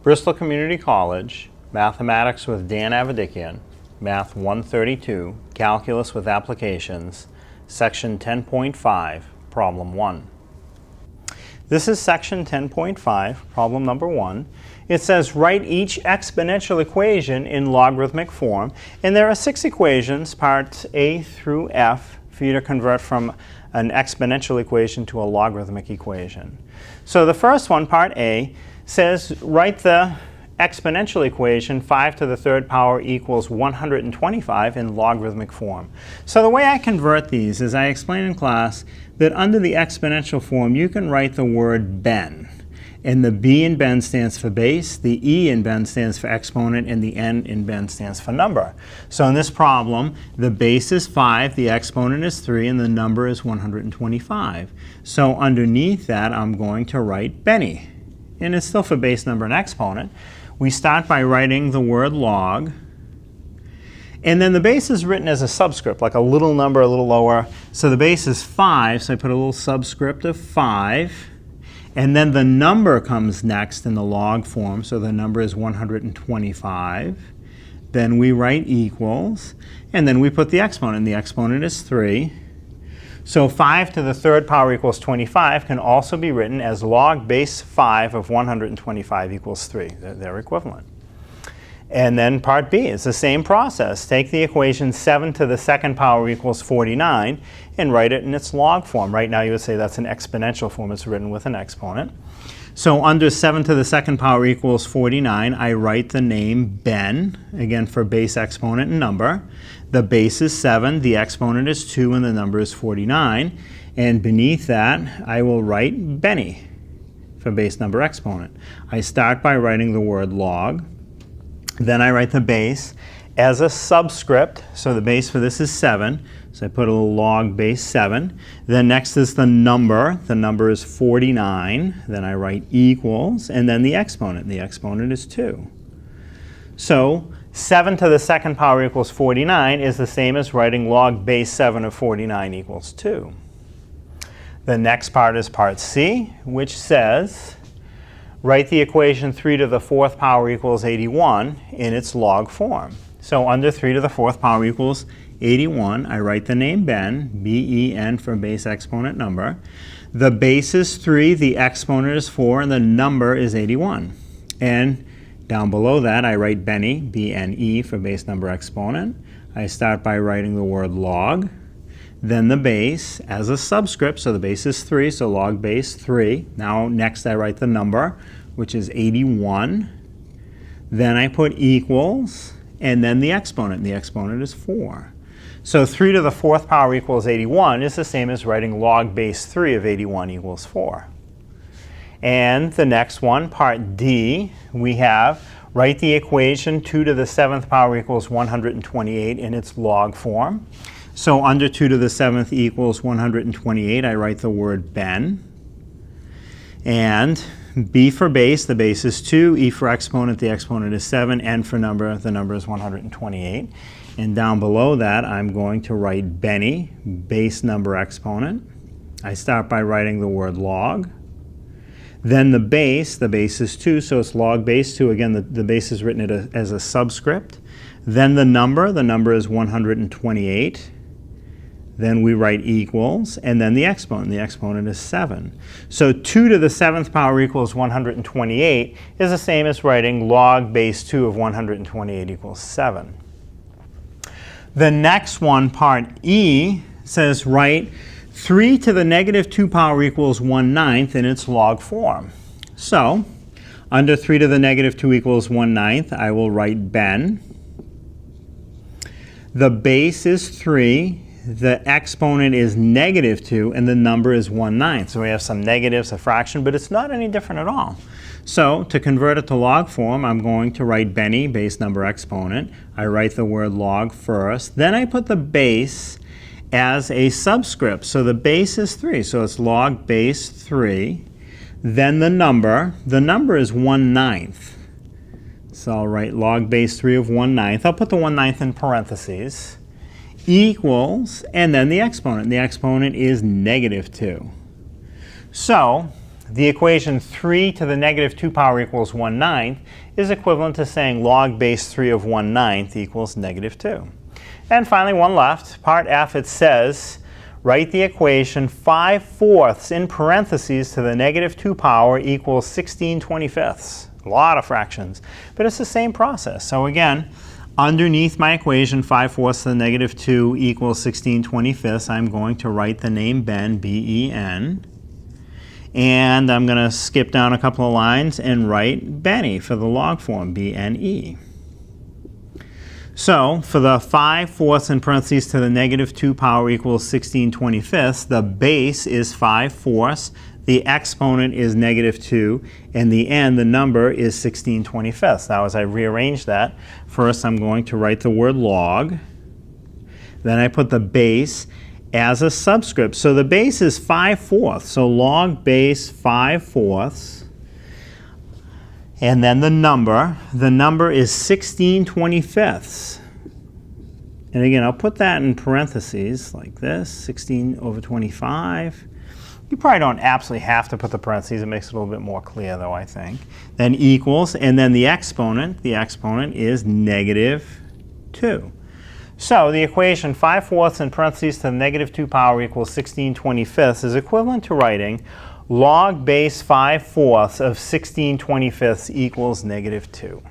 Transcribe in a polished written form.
Bristol Community College, Mathematics with Dan Avedikian, Math 132, Calculus with Applications, Section 10.5, Problem 1. This is Section 10.5, Problem number 1. It says write each exponential equation in logarithmic form, and there are 6 equations, parts A through F, for you to convert from an exponential equation to a logarithmic equation. So the first one, part A, says write the exponential equation 5 to the third power equals 125 in logarithmic form. So the way I convert these is I explain in class that under the exponential form you can write the word ben. And the B in ben stands for base, the E in ben stands for exponent, and the N in ben stands for number. So in this problem, the base is 5, the exponent is 3, and the number is 125. So underneath that, I'm going to write Benny. And it's still for base, number, and exponent. We start by writing the word log. And then the base is written as a subscript, like a little number, a little lower. So the base is 5, so I put a little subscript of 5. And then the number comes next in the log form, so the number is 125. Then we write equals, and then we put the exponent. The exponent is 3. So 5 to the third power equals 25 can also be written as log base 5 of 125 equals 3. They're equivalent. And then part B is the same process. Take the equation 7 to the second power equals 49 and write it in its log form. Right now you would say that's an exponential form. It's written with an exponent. So under 7 to the second power equals 49, I write the name Ben, again for base, exponent, and number. The base is 7, the exponent is 2, and the number is 49. And beneath that, I will write Benny for base, number, exponent. I start by writing the word log. Then I write the base as a subscript. So the base for this is 7. So I put a little log base 7. Then next is the number. The number is 49. Then I write equals. And then the exponent. The exponent is 2. So 7 to the second power equals 49 is the same as writing log base 7 of 49 equals 2. The next part is part C, which says write the equation 3 to the fourth power equals 81 in its log form. So under 3 to the fourth power equals 81, I write the name Ben, B-E-N for base, exponent, number. The base is 3, the exponent is 4, and the number is 81. And down below that, I write Benny, B-N-E for base, number, exponent. I start by writing the word log. Then the base as a subscript, so the base is 3, so log base 3. Now next I write the number, which is 81. Then I put equals, and then the exponent. The exponent is 4. So 3 to the fourth power equals 81 is the same as writing log base 3 of 81 equals 4. And the next one, part D, we have write the equation 2 to the seventh power equals 128 in its log form. So under 2 to the 7th equals 128, I write the word Ben. And B for base, the base is 2. E for exponent, the exponent is 7. N for number, the number is 128. And down below that, I'm going to write Benny, base, number, exponent. I start by writing the word log. Then the base is 2, so it's log base 2. Again, the base is written as a subscript. Then the number is 128. Then we write equals, and then the exponent is 7. So 2 to the 7th power equals 128 is the same as writing log base 2 of 128 equals 7. The next one, part E, says write 3 to the negative 2 power equals 1/9 in its log form. So under 3 to the negative 2 equals 1/9, I will write Ben. The base is 3. The exponent is negative 2, and the number is 1/9. So we have some negatives, a fraction, but it's not any different at all. So to convert it to log form, I'm going to write Benny, base, number, exponent. I write the word log first. Then I put the base as a subscript. So the base is 3, so it's log base 3. Then the number is 1/9. So I'll write log base 3 of 1/9. I'll put the 1/9 in parentheses. Equals, and then the exponent. The exponent is negative 2. So The equation 3 to the negative 2 power equals 1/9 is equivalent to saying log base 3 of 1/9 equals negative 2. And finally, one left. Part F, it says, write the equation 5/4 in parentheses to the negative 2 power equals 16/25. A lot of fractions, but it's the same process. So again, underneath my equation 5/4 to the negative 2 equals 16/25, I'm going to write the name Ben, B-E-N. And I'm going to skip down a couple of lines and write Benny for the log form, B-N-E. So for the 5/4 in parentheses to the negative 2 power equals 16/25, the base is 5/4, the exponent is negative 2, and the end, the number, is 16/25. Now as I rearrange that, first I'm going to write the word log. Then I put the base as a subscript. So the base is 5/4, so log base 5/4. And then the number is 16/25. And again, I'll put that in parentheses like this, 16/25. You probably don't absolutely have to put the parentheses. It makes it a little bit more clear, though, I think. Then equals, and then the exponent is negative 2. So the equation 5/4 in parentheses to the negative 2 power equals 16/25 is equivalent to writing log base 5/4 of 16/25 equals negative 2.